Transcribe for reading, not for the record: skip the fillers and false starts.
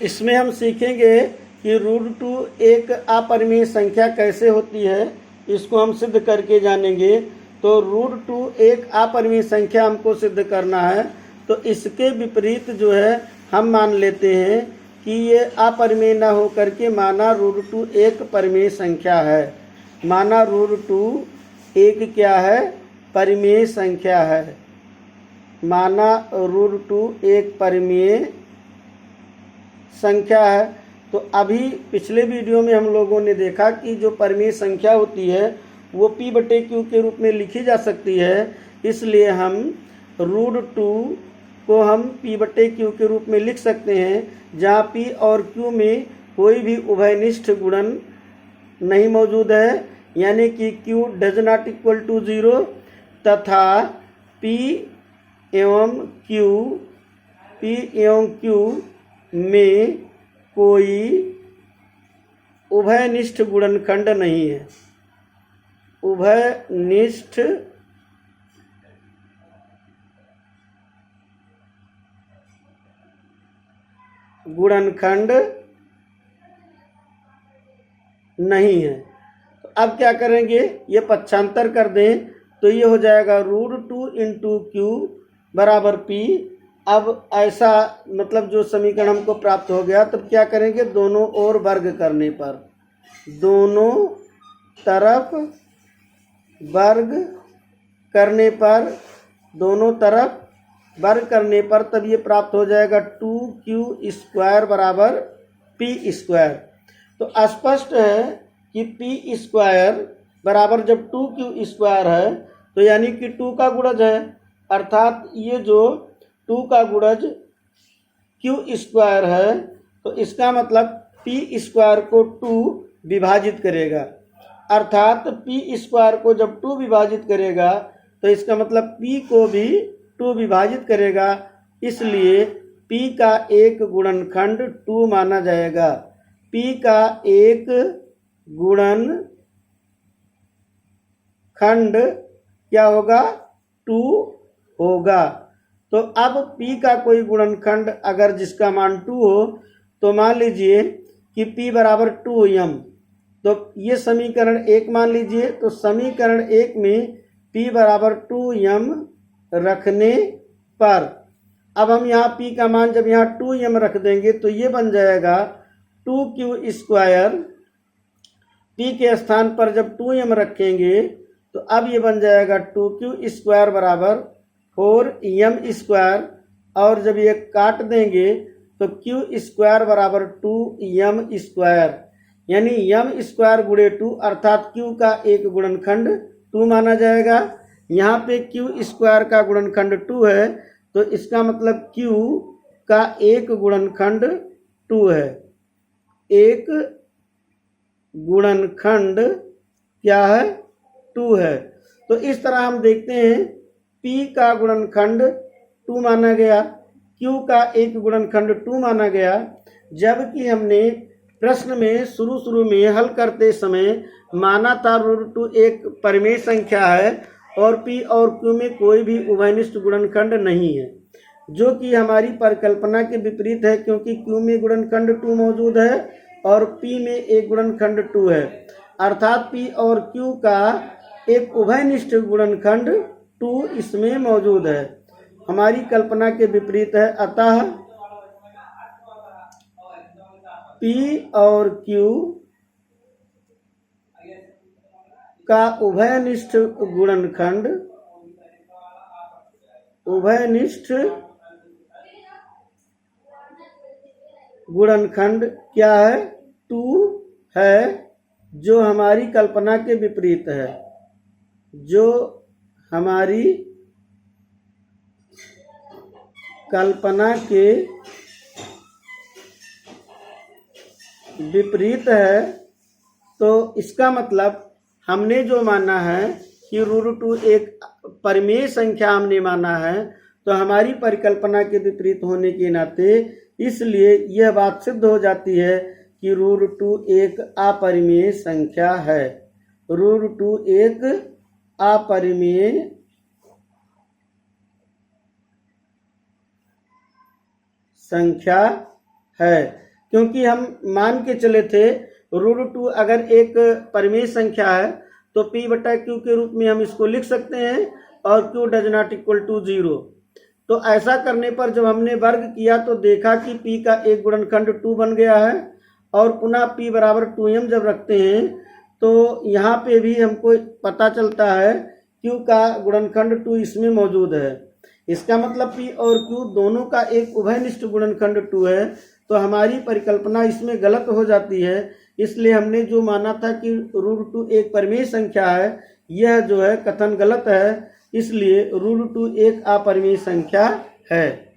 इसमें हम सीखेंगे कि √2 एक अपरिमेय संख्या कैसे होती है, इसको हम सिद्ध करके जानेंगे। तो √2 एक अपरिमेय संख्या हमको सिद्ध करना है, तो इसके विपरीत जो है हम मान लेते हैं कि ये अपरिमेय न हो करके माना √2 एक परिमेय संख्या है। माना √2 एक क्या है, परिमेय संख्या है। माना √2 एक परिमेय संख्या है। तो अभी पिछले वीडियो में हम लोगों ने देखा कि जो परिमेय संख्या होती है वो p/q के रूप में लिखी जा सकती है। इसलिए हम √2 को हम p/q के रूप में लिख सकते हैं, जहाँ p और q में कोई भी उभयनिष्ठ गुणन नहीं मौजूद है, यानी कि q does not equal to 0 तथा p एवं q में कोई उभयनिष्ठ गुणनखंड नहीं है। उभयनिष्ठ गुणनखंड नहीं है। तो अब क्या करेंगे, ये पक्षांतर कर दें तो ये हो जाएगा √2 इंटू क्यू बराबर p। अब ऐसा मतलब जो समीकरण हमको प्राप्त हो गया, तब क्या करेंगे, दोनों ओर वर्ग करने पर, दोनों तरफ वर्ग करने पर, दोनों तरफ वर्ग करने पर तब ये प्राप्त हो जाएगा 2q² बराबर p²। तो स्पष्ट है कि p² बराबर जब 2q² है तो यानी कि 2 का गुणज है, अर्थात ये जो 2 का गुणज q² है, तो इसका मतलब p² को 2 विभाजित करेगा। अर्थात p² को जब 2 विभाजित करेगा तो इसका मतलब p को भी 2 विभाजित करेगा। इसलिए p का एक गुणनखंड 2 माना जाएगा। p का एक गुणनखंड क्या होगा, 2 होगा। तो अब p का कोई गुणनखंड अगर जिसका मान 2 हो, तो मान लीजिए कि p बराबर 2m। तो ये समीकरण 1 मान लीजिए। तो समीकरण 1 में p बराबर 2m रखने पर अब हम यहाँ p का मान जब यहाँ 2m रख देंगे तो ये बन जाएगा 2q²। p के स्थान पर जब 2m रखेंगे तो अब ये बन जाएगा 2q² बराबर 4m²। और जब ये काट देंगे तो q² बराबर 2m², यानी m² गुणे 2, अर्थात q का एक गुणनखंड 2 माना जाएगा। यहाँ पे q² का गुणनखंड 2 है, तो इसका मतलब q का एक गुणनखंड 2 है। एक गुणनखंड क्या है, 2 है। तो इस तरह हम देखते हैं p का गुणनखंड 2 माना गया, q का एक गुणनखंड 2 माना गया, जबकि हमने प्रश्न में शुरू में हल करते समय माना था √2 एक परिमेय संख्या है और p और q में कोई भी उभयनिष्ठ गुणनखंड नहीं है, जो कि हमारी परिकल्पना के विपरीत है, क्योंकि q में गुणनखंड 2 मौजूद है और p में एक गुणनखंड 2 है। अर्थात p और q का एक उभयनिष्ठ गुणनखंड 2 इसमें मौजूद है। हमारी कल्पना के विपरीत है। अतः p और q का उभयनिष्ठ गुणनखंड क्या है, 2 है, जो हमारी कल्पना के विपरीत है, जो हमारी कल्पना के विपरीत है। तो इसका मतलब हमने जो माना है कि √2 एक परिमेय संख्या हमने माना है, तो हमारी परिकल्पना के विपरीत होने के नाते इसलिए यह बात सिद्ध हो जाती है कि √2 एक अपरिमेय संख्या है। √2 एक अपरिमेय संख्या है। क्योंकि हम मान के चले थे √2 अगर एक परिमेय संख्या है तो p बटा q के रूप में हम इसको लिख सकते हैं और q does not equal to 0। तो ऐसा करने पर जब हमने वर्ग किया तो देखा कि p का एक गुणनखंड 2 बन गया है और पुनः p बराबर 2m जब रखते हैं तो यहाँ पे भी हमको पता चलता है q का गुणनखंड 2 इसमें मौजूद है। इसका मतलब p और q दोनों का एक उभयनिष्ठ गुणनखंड 2 है। तो हमारी परिकल्पना इसमें गलत हो जाती है, इसलिए हमने जो माना था कि √2 एक परिमेय संख्या है, यह जो है कथन गलत है, इसलिए √2 एक अपरिमेय संख्या है।